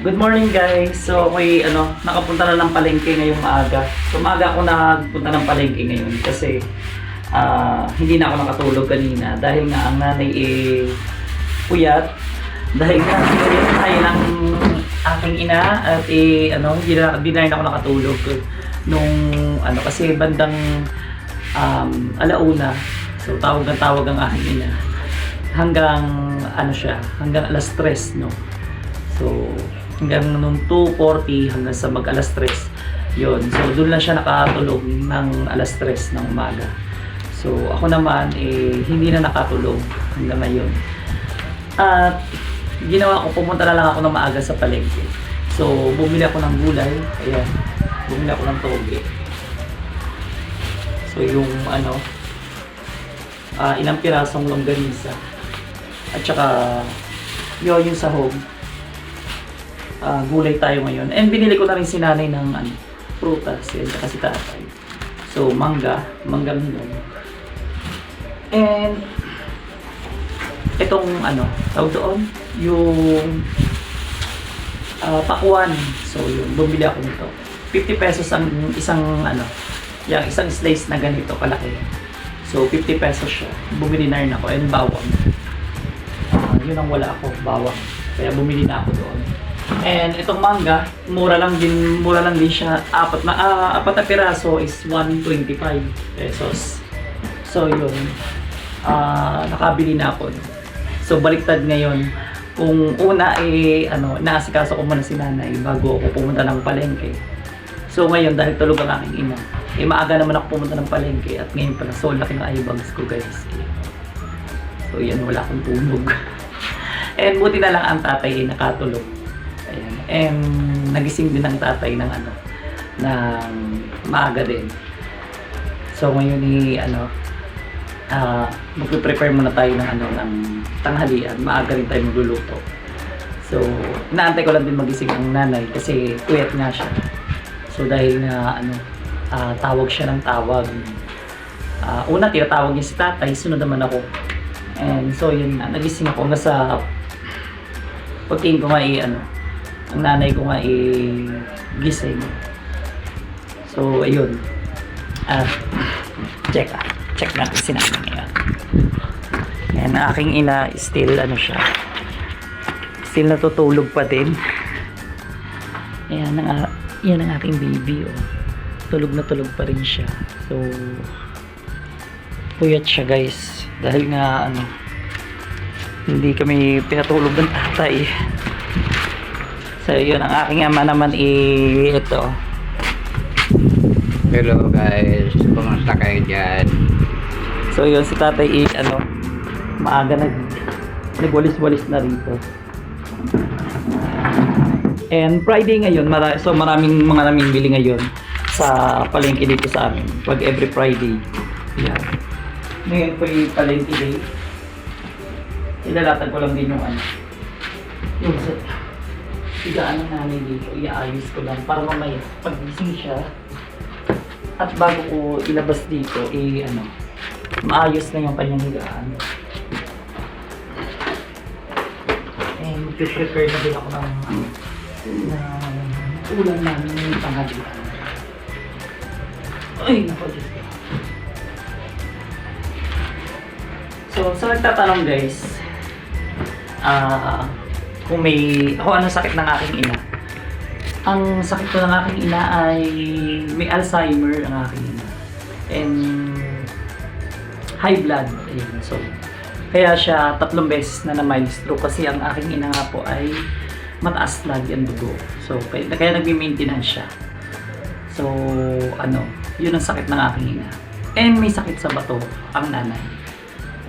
Good morning guys. So ako'y nakapunta na ng palengke ngayong maaga. So maaga ako nagpunta ng palengke ngayon kasi hindi na ako nakatulog kanina dahil nga ang nanay puyat dahil nga pinuyat tayo ng aking ina at hindi na rin ako nakatulog nung kasi bandang alauna. So tawag ang aking ina hanggang hanggang alas 3, no. So hanggang nung 2:40 hanggang sa mag alas 3 yun. So doon lang siya nakatulog ng alas 3 ng umaga. So ako naman hindi na nakatulog hanggang ngayon. At ginawa ko, pumunta na lang ako ng maaga sa palengke. So bumili ako ng gulay. Ayan, bumili ako ng toge. So yung ilang pirasong longganisa at saka yung sahog. Gulay tayo ngayon. And binili ko na rin si nanay ng prutas at saka si tatay. So mangga milon. And itong tawag doon, yung pakwan. So yun, bumili ako nito. 50 pesos ang isang yung isang slice na ganito kalaki. So 50 pesos siya. Bumili na rin ako and bawang. Yun ang wala ako, bawang. Kaya bumili na ako doon. And itong mangga, mura lang din siya. Apat na piraso is 125 pesos. So yun, nakabili na ako. So baliktad ngayon. Kung una naasikaso ko muna si nanay bago ako pumunta ng palengke. So ngayon dahil tulog ang aking ina, maaga naman ako pumunta ng palengke at ngayon pala so laki ng eyebags ko guys. So yan, wala akong tulog. And buti na lang ang tatay nakatulog. Ayan. And nagising din ang tatay ng maaga din. So ngayon magpe-prepare muna tayo ng tanghalian. Maaga rin tayo magluluto. So inaantay ko lang din magising ang nanay kasi puyat nga siya. So dahil na tawag siya ng tawag. Una tinatawag niya si tatay, sunod naman ako. And so yun na, nagising ako hanggang sa pagtingin ko nga ang nanay ko nga gising. So ayun. Check natin si nanay ngayon. And aking ina still still natutulog pa din. Ayan yan ang aking baby, oh. Tulog na tulog pa rin siya. So puyat siya guys dahil nga hindi kami pinatulog ng tatay. So yun, ang aking ama naman ito. Hello guys, kumusta kayo dyan? So yun, si tatay maaga nagwalis-walis na rito. And Friday ngayon, maraming mga namimili ngayon sa palengke dito sa amin. Pag every Friday. Yan. Ngayon po yung palengke day. Ilalatag ko lang din yung yung higaan ng nanay dito. Iaayos ko lang para mamaya pag-gising siya. At bago ko ilabas dito, maayos na yung kanyang higaan. And mag-prepare na din ako ng ulam namin yung panghalian. Ay, naku, Diyos ko. So, sa nagtatanong guys, kung anong sakit ng aking ina. Ang sakit ko ng aking ina ay may Alzheimer ang aking ina. And high blood. Ayun. So, kaya siya 3 beses na mild stroke kasi ang aking ina nga po ay mataas lagi ang dugo. So, kaya nagme-maintenance siya. So, yun ang sakit ng aking ina. And may sakit sa bato ang nanay.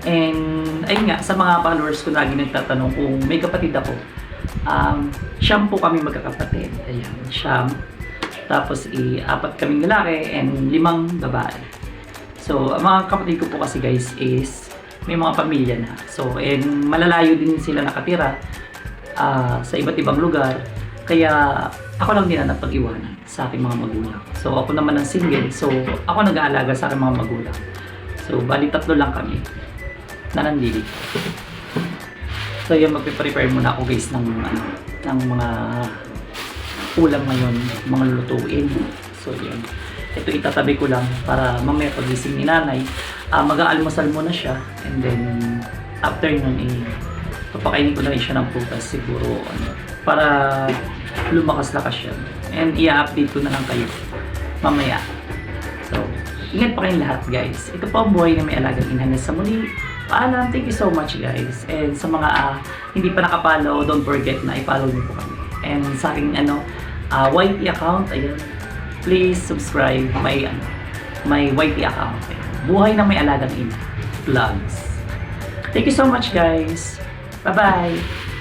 And ayun nga, sa mga followers ko lagi nagtatanong kung may kapatid ako. Siyam po kami magkakapatid. Ayan, siyam. Tapos 4 kaming lalaki and 5 babae. So, ang mga kapatid ko po kasi guys is may mga pamilya na. So, and malalayo din sila nakatira sa iba't ibang lugar. Kaya ako lang din ang napag-iwanan sa aking mga magulang. So, ako naman ang single. So, ako nag-aalaga sa aking mga magulang. So, bali 3 lang kami na nandito. So, yun, magpe-prepare muna ako guys ng ng mga ulam ngayon, mga lulutuin. So yun. Ito itatabi ko lang para mamaya pagising ni nanay, mag-aalmusal muna siya, and then after nun papakainin ko na rin siya ng prutas siguro para lumakas-lakas siya. And i-update ko na lang kayo mamaya. So, ingat pa kayong lahat guys. Ito po ang buhay na may alagang ina. Sa muli, paalam. Thank you so much guys. And sa mga hindi pa nakapollow, don't forget na i-follow niyo po kami. And sa aking YT account, ayan, please subscribe my YT account. Buhay na may alagang ina vlogs. Thank you so much guys. Bye bye.